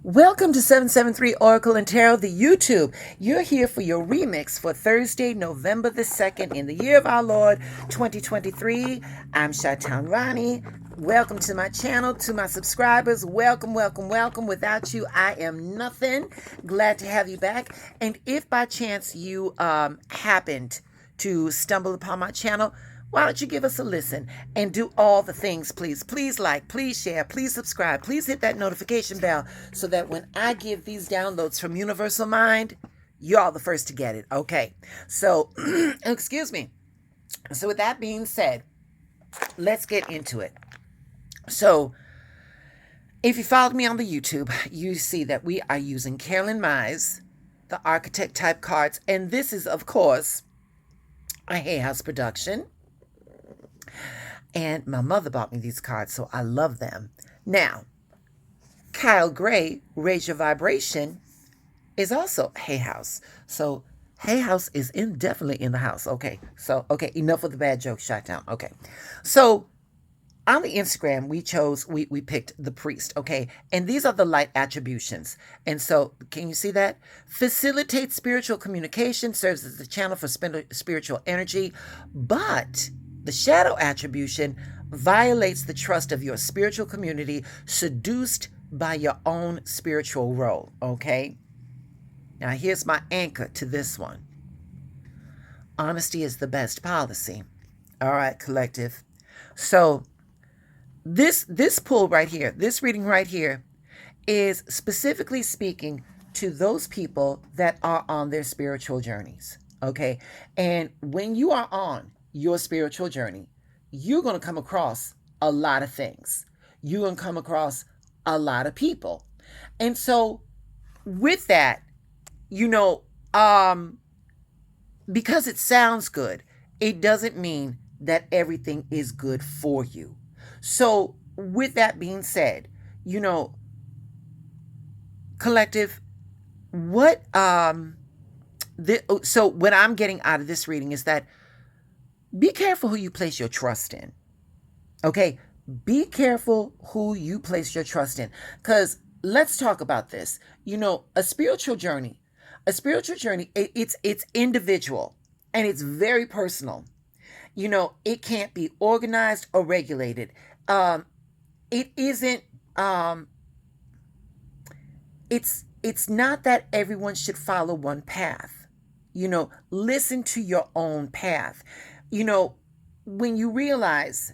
Welcome to 773 Oracle and Tarot, the YouTube. You're here for your remix for Thursday, November the 2nd, in the year of our Lord, 2023. I'm Shaitan Rani. Welcome to my channel, to my subscribers. Welcome, welcome, welcome. Without you, I am nothing. Glad to have you back. And if by chance you happened to stumble upon my channel, why don't you give us a listen and do all the things, please? Please like, please share, please subscribe, please hit that notification bell so that when I give these downloads from Universal Mind, you're all the first to get it. Okay, so, excuse me. So with that being said, let's get into it. So if you followed me on the YouTube, you see that we are using Carolyn Mize, the Architect type cards, and this is, of course, a Hay House production. And my mother bought me these cards, so I love them. Now, Kyle Gray, Raise Your Vibration, is also Hay House. So Hay House is definitely in the house. Okay, so, enough with the bad jokes, shut down. Okay, so on the Instagram, we picked the priest, okay? And these are the light attributions. And so, can you see that? Facilitates spiritual communication, serves as the channel for spiritual energy, but the shadow attribution violates the trust of your spiritual community, seduced by your own spiritual role, okay? Now, here's my anchor to this one. Honesty is the best policy. All right, collective. So, this pull right here, this reading right here, is specifically speaking to those people that are on their spiritual journeys, okay? And when you are on your spiritual journey, you're going to come across a lot of things. You're going to come across a lot of people. And so with that, because it sounds good, it doesn't mean that everything is good for you. So with that being said, collective, so what I'm getting out of this reading is that be careful who you place your trust in. Okay? Be careful who you place your trust in. Because let's talk about this. A spiritual journey, it's individual and it's very personal. It can't be organized or regulated. It isn't, it's not that everyone should follow one path. Listen to your own path. When you realize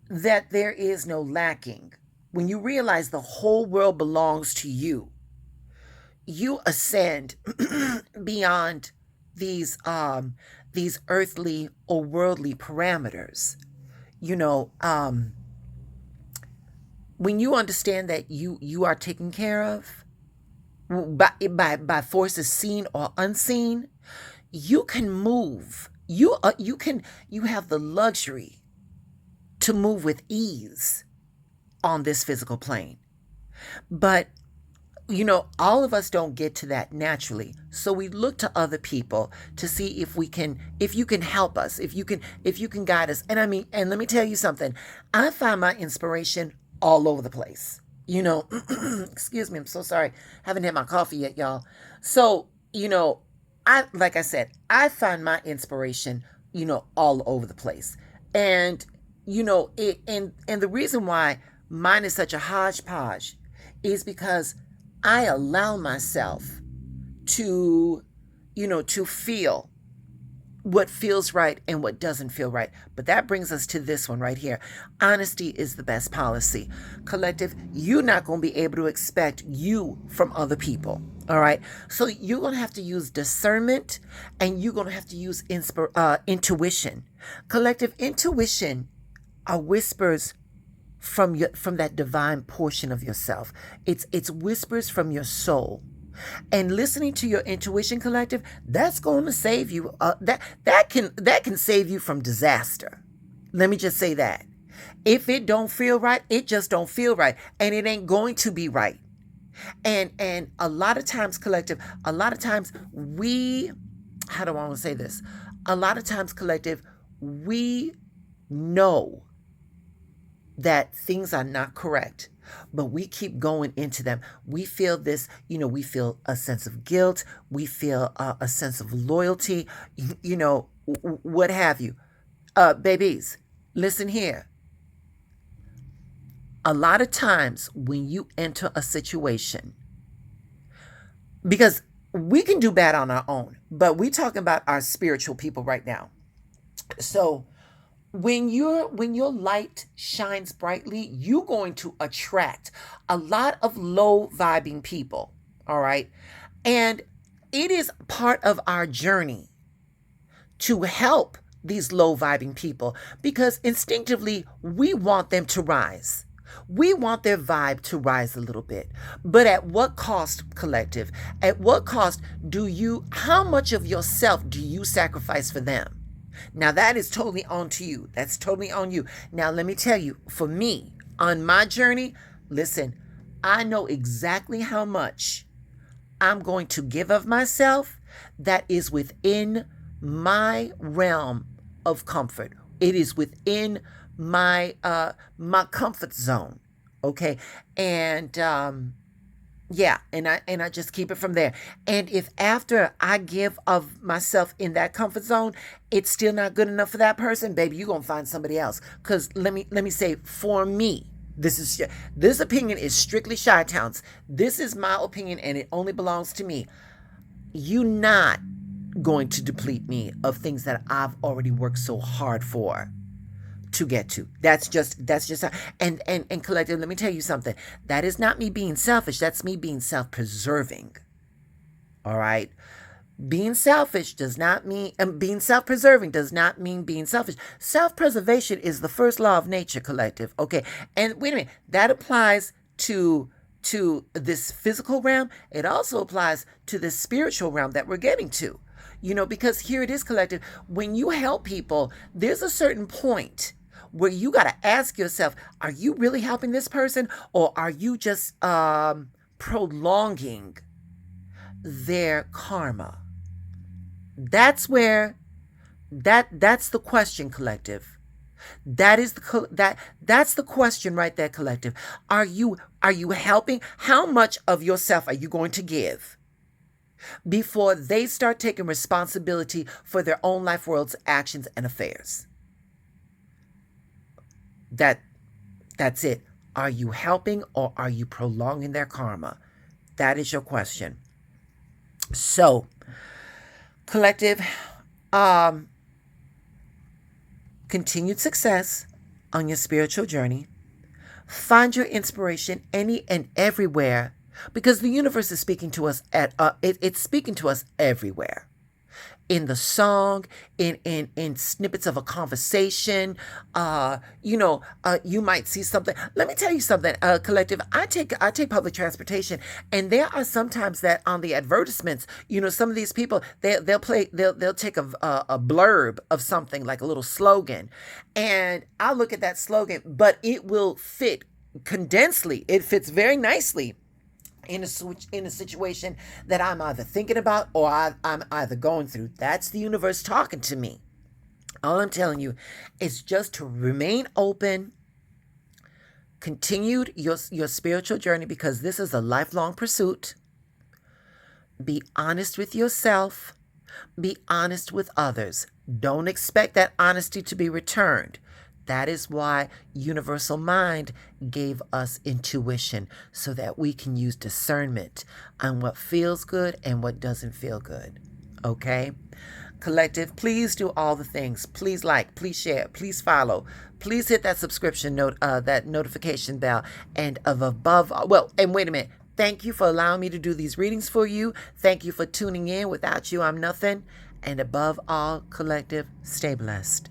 that there is no lacking, when you realize the whole world belongs to you, you ascend beyond these earthly or worldly parameters. When you understand that you are taken care of by forces seen or unseen, you can move. You have the luxury to move with ease on this physical plane. But all of us don't get to that naturally. So we look to other people to see if you can help us, if you can guide us. And let me tell you something. I find my inspiration all over the place. Excuse me, I'm so sorry. Haven't had my coffee yet, y'all. So, like I said, I find my inspiration, all over the place. And, and the reason why mine is such a hodgepodge is because I allow myself to feel what feels right and what doesn't feel right. But that brings us to this one right here. Honesty is the best policy. Collective, you're not going to be able to expect you from other people. All right. So you're going to have to use discernment, and you're going to have to use intuition. Collective, intuition are whispers from that divine portion of yourself. It's whispers from your soul. And listening to your intuition, collective, that's going to save you. That can save you from disaster. Let me just say that. If it don't feel right, it just don't feel right, and it ain't going to be right. And a lot of times, collective, how do I want to say this? A lot of times, collective, we know that things are not correct. but we keep going into them. We feel this, we feel a sense of guilt. We feel a sense of loyalty, what have you. Babies, listen here. A lot of times when you enter a situation, because we can do bad on our own, but we're talking about our spiritual people right now. So when your light shines brightly, you're going to attract a lot of low vibing people. All right. And it is part of our journey to help these low vibing people, because instinctively we want them to rise. We want their vibe to rise a little bit. But at what cost, collective? At what cost how much of yourself do you sacrifice for them? Now that is totally on to you. That's totally on you. Now let me tell you, for me, on my journey, listen, I know exactly how much I'm going to give of myself that is within my realm of comfort. It is within my comfort zone. Okay. And yeah, and I just keep it from there. And if after I give of myself in that comfort zone, it's still not good enough for that person, baby, you're gonna find somebody else. Cause let me say, for me, this opinion is strictly Chi-Town's. This is my opinion, and it only belongs to me. You not going to deplete me of things that I've already worked so hard for to get to. That's just and collective, let me tell you something. That is not me being selfish. That's me being self-preserving. All right. Being selfish does not mean, being self-preserving does not mean being selfish. Self-preservation is the first law of nature, collective. Okay. And wait a minute, that applies to this physical realm. It also applies to this spiritual realm that we're getting to. Because here it is, collective. When you help people, there's a certain point where you got to ask yourself, are you really helping this person, or are you just prolonging their karma? That's where that's the question, collective. That's the question right there, collective. Are you helping? How much of yourself are you going to give before they start taking responsibility for their own life, world's actions and affairs? That's it. Are you helping, or are you prolonging their karma? That is your question. So, collective, continued success on your spiritual journey. Find your inspiration any and everywhere, because the universe is speaking to us it's speaking to us everywhere. In the song, in snippets of a conversation, you might see something. Let me tell you something, collective. I take public transportation, and there are sometimes that on the advertisements, some of these people they'll take a blurb of something, like a little slogan, and I'll look at that slogan, but it will fit condensedly. It fits very nicely in a situation that I'm either thinking about or I'm either going through. That's the universe talking to me. All I'm telling you is just to remain open, continue your spiritual journey, because this is a lifelong pursuit. Be honest with yourself. Be honest with others. Don't expect that honesty to be returned. That is why Universal Mind gave us intuition, so that we can use discernment on what feels good and what doesn't feel good. Okay? Collective, please do all the things. Please like, please share, please follow. Please hit that subscription note, that notification bell. And and wait a minute. Thank you for allowing me to do these readings for you. Thank you for tuning in. Without you, I'm nothing. And above all, collective, stay blessed.